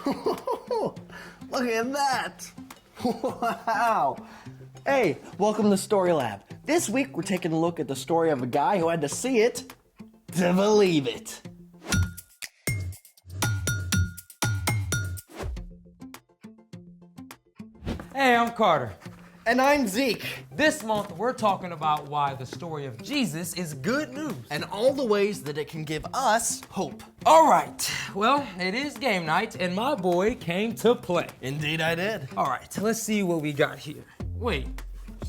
Look at that! Wow! Hey, welcome to Story Lab. This week we're taking a look at the story of a guy who had to see it to believe it. Hey, I'm Carter. And I'm Zeke. This month, we're talking about why the story of Jesus is good news. And all the ways that it can give us hope. All right, well, it is game night, and my boy came to play. Indeed I did. All right, let's see what we got here. Wait,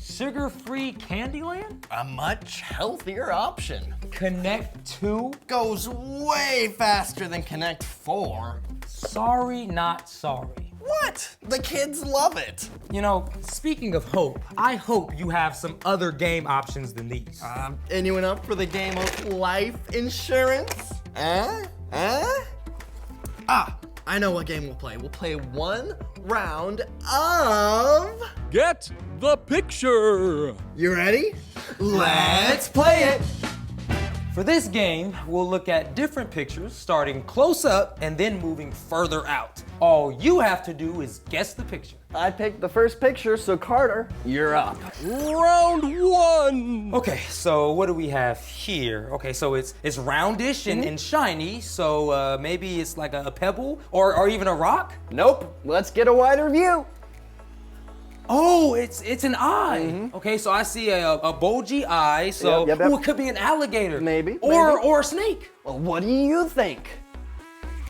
sugar-free Candyland? A much healthier option. Connect 2? Goes way faster than Connect 4. Sorry, not sorry. What? The kids love it. You know, speaking of hope, I hope you have some other game options than these. Anyone up for the game of life insurance? I know what game we'll play. We'll play one round of... Get the picture! You ready? Let's play it! For this game, we'll look at different pictures, starting close up and then moving further out. All you have to do is guess the picture. I picked the first picture, so Carter, you're up. Round 1! Okay, so what do we have here? Okay, so it's roundish and shiny, so maybe it's like a pebble or even a rock? Nope, let's get a wider view. Oh, it's an eye. Okay, so I see a bulgy eye, so Yep. Ooh, it could be an alligator. Maybe. Or a snake. Well, what do you think?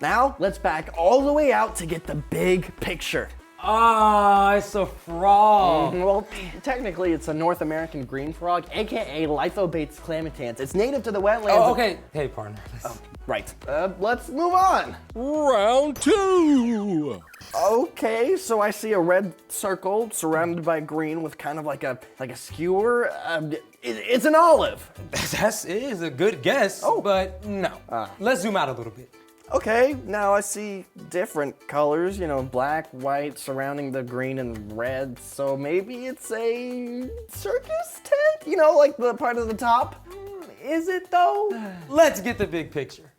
Now, let's back all the way out to get the big picture. Ah, it's a frog. Well, technically, it's a North American green frog, aka Lithobates clamitans. It's native to the wetlands. Oh, okay. Hey, partner. Right. Let's move on. Round 2! Okay, so I see a red circle surrounded by green with kind of like a skewer. It's an olive. That is a good guess, but no. Let's zoom out a little bit. Okay, now I see different colors, black, white, surrounding the green and red. So maybe it's a circus tent? Like the part of the top? Is it though? Let's get the big picture.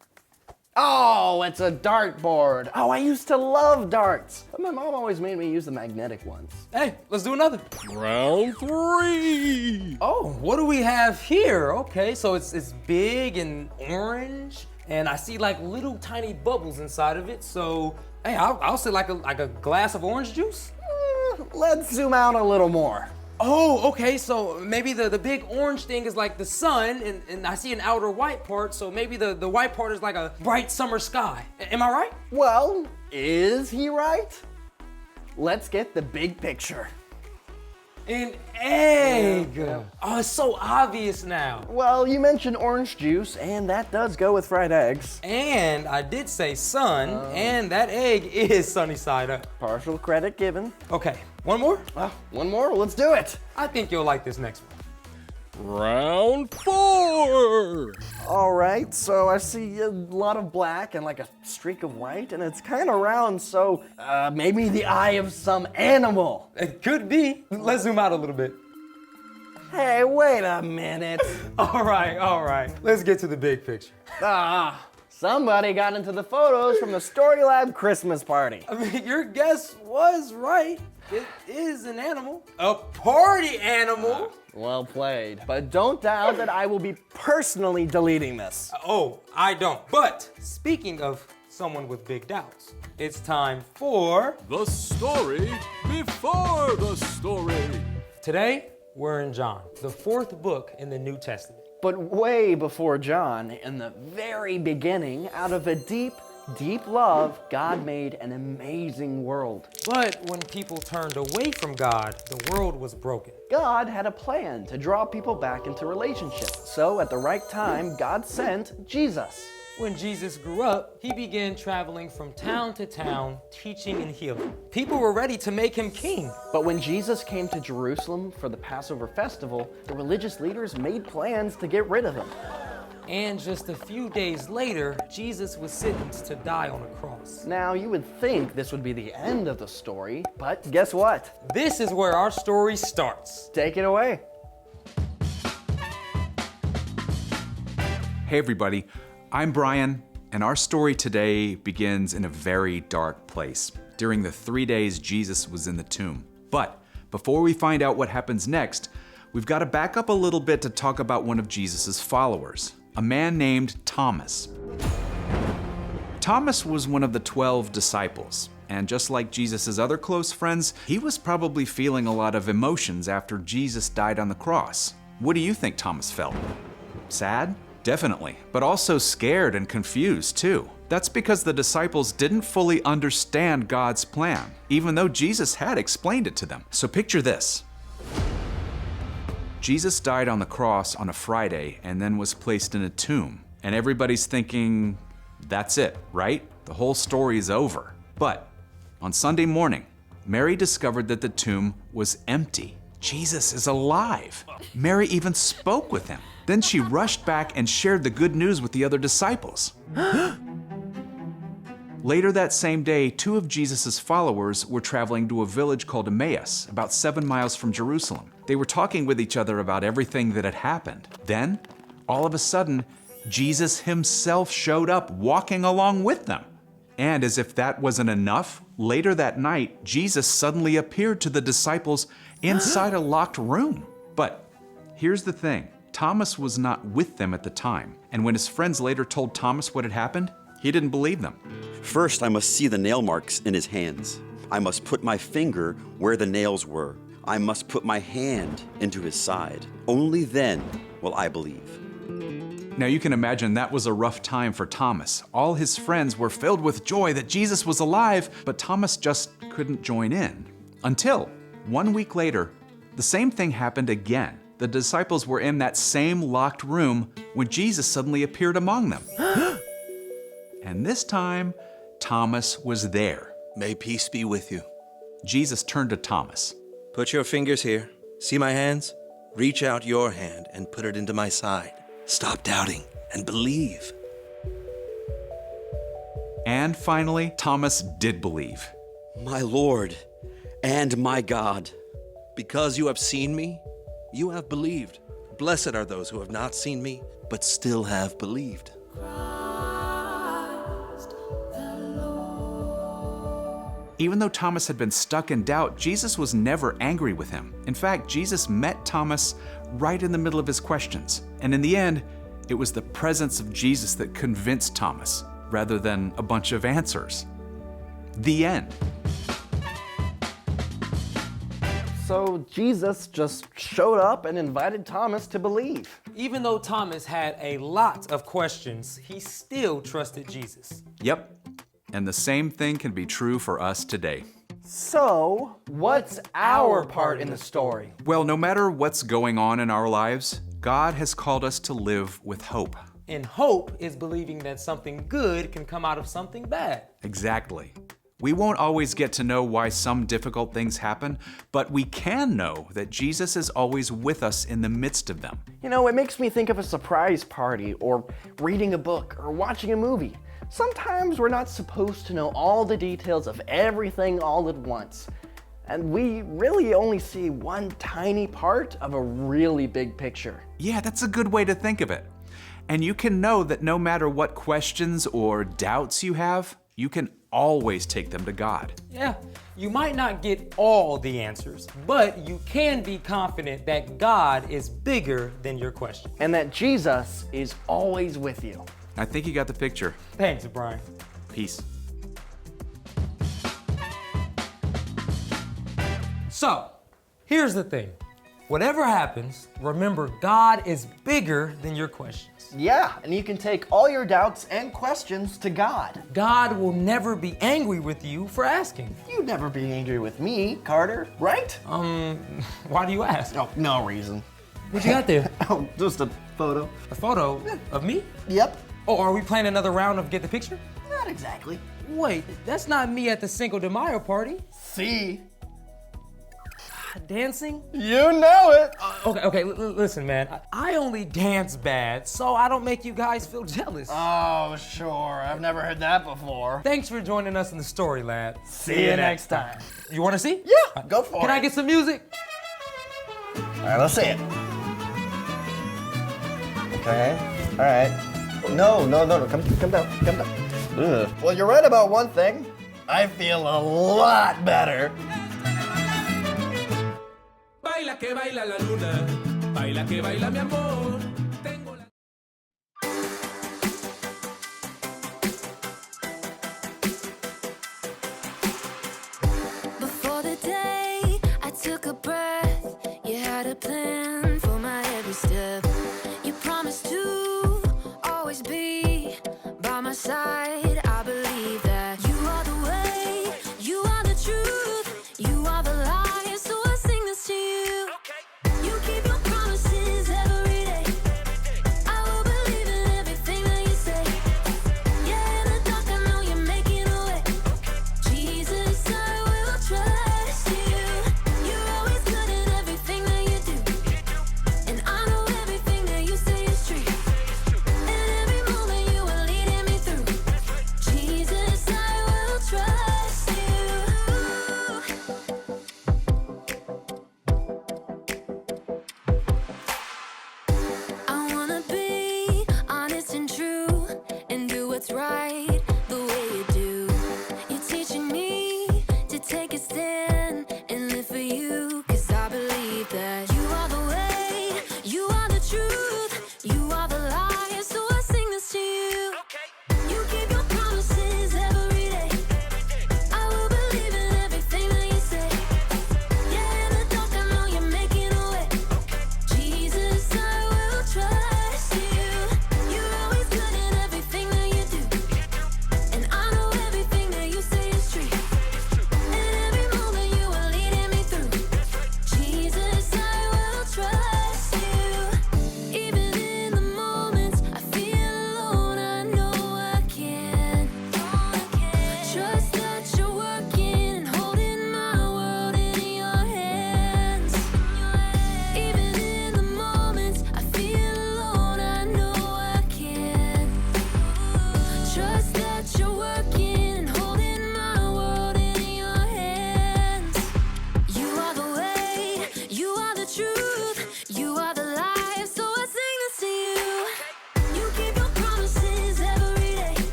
Oh, it's a dartboard. Oh, I used to love darts. But my mom always made me use the magnetic ones. Hey, let's do another. Round 3! Oh, what do we have here? Okay, so it's big and orange, and I see like little tiny bubbles inside of it. So, hey, I'll say like a glass of orange juice. Let's zoom out a little more. Oh, okay, so maybe the big orange thing is like the sun, and I see an outer white part, so maybe the white part is like a bright summer sky. Am I right? Well, is he right? Let's get the big picture. An egg! Oh, it's so obvious now. Well, you mentioned orange juice, and that does go with fried eggs. And I did say sun, and that egg is sunny side up. Partial credit given. Okay, one more? One more, let's do it. I think you'll like this next one. Round 4! All right, so I see a lot of black and like a streak of white, and it's kind of round, so maybe the eye of some animal. It could be. Let's zoom out a little bit. Hey, wait a minute. All right. Let's get to the big picture. Somebody got into the photos from the Story Lab Christmas party. I mean, your guess was right. It is an animal. A party animal. Well played. But don't doubt that I will be personally deleting this. Oh, I don't. But speaking of someone with big doubts, it's time for The story before the story. Today, we're in John, the 4th book in the New Testament. But way before John, in the very beginning, out of a deep, deep love, God made an amazing world. But when people turned away from God, the world was broken. God had a plan to draw people back into relationship. So at the right time, God sent Jesus. When Jesus grew up, he began traveling from town to town, teaching and healing. People were ready to make him king. But when Jesus came to Jerusalem for the Passover festival, the religious leaders made plans to get rid of him. And just a few days later, Jesus was sentenced to die on a cross. Now, you would think this would be the end of the story, but guess what? This is where our story starts. Take it away. Hey everybody, I'm Brian, And our story today begins in a very dark place, during the 3 days Jesus was in the tomb. But before we find out what happens next, we've got to back up a little bit to talk about one of Jesus' followers, a man named Thomas. Thomas was one of the 12 disciples, and just like Jesus' other close friends, he was probably feeling a lot of emotions after Jesus died on the cross. What do you think Thomas felt? Sad? Definitely, but also scared and confused too. That's because the disciples didn't fully understand God's plan, even though Jesus had explained it to them. So picture this. Jesus died on the cross on a Friday and then was placed in a tomb. And everybody's thinking, that's it, right? The whole story is over. But on Sunday morning, Mary discovered that the tomb was empty. Jesus is alive. Mary even spoke with him. Then she rushed back and shared the good news with the other disciples. Later that same day, 2 of Jesus' followers were traveling to a village called Emmaus, about 7 miles from Jerusalem. They were talking with each other about everything that had happened. Then, all of a sudden, Jesus himself showed up, walking along with them. And as if that wasn't enough, later that night, Jesus suddenly appeared to the disciples inside a locked room. But here's the thing. Thomas was not with them at the time, and when his friends later told Thomas what had happened, he didn't believe them. First, I must see the nail marks in his hands. I must put my finger where the nails were. I must put my hand into his side. Only then will I believe. Now you can imagine that was a rough time for Thomas. All his friends were filled with joy that Jesus was alive, but Thomas just couldn't join in. Until 1 week later, the same thing happened again. The disciples were in that same locked room when Jesus suddenly appeared among them. And this time, Thomas was there. May peace be with you. Jesus turned to Thomas. Put your fingers here. See my hands? Reach out your hand and put it into my side. Stop doubting and believe. And finally, Thomas did believe. My Lord and my God. Because you have seen me, you have believed. Blessed are those who have not seen me, but still have believed. Even though Thomas had been stuck in doubt, Jesus was never angry with him. In fact, Jesus met Thomas right in the middle of his questions. And in the end, it was the presence of Jesus that convinced Thomas, rather than a bunch of answers. The end. So Jesus just showed up and invited Thomas to believe. Even though Thomas had a lot of questions, he still trusted Jesus. Yep. And the same thing can be true for us today. So, what's our part in the story? Well, no matter what's going on in our lives, God has called us to live with hope. And hope is believing that something good can come out of something bad. Exactly. We won't always get to know why some difficult things happen, but we can know that Jesus is always with us in the midst of them. You know, it makes me think of a surprise party, or reading a book, or watching a movie. Sometimes we're not supposed to know all the details of everything all at once. And we really only see one tiny part of a really big picture. Yeah, that's a good way to think of it. And you can know that no matter what questions or doubts you have, you can always take them to God. Yeah, you might not get all the answers, but you can be confident that God is bigger than your question. And that Jesus is always with you. I think you got the picture. Thanks, Brian. Peace. So, here's the thing. Whatever happens, remember God is bigger than your questions. Yeah, and you can take all your doubts and questions to God. God will never be angry with you for asking. You'd never be angry with me, Carter, right? Why do you ask? Oh, no reason. What you got there? Oh, just a photo. A photo of me? Yep. Oh, are we playing another round of Get the Picture? Not exactly. Wait, that's not me at the Cinco de Mayo party. See? Dancing? You know it. Okay, listen, man. I only dance bad, so I don't make you guys feel jealous. Oh, sure. I've never heard that before. Thanks for joining us in the Story Lab. See you next time. You want to see? Yeah, go for Can it. I get some music? All right, let's see it. Okay. All right. No, come down. Ugh. Well, you're right about one thing. I feel a lot better. Baila que baila la luna, baila que baila mi amor. Tengo la... Before the day I took a breath, you had a plan for my every step. You promised to always be by my side.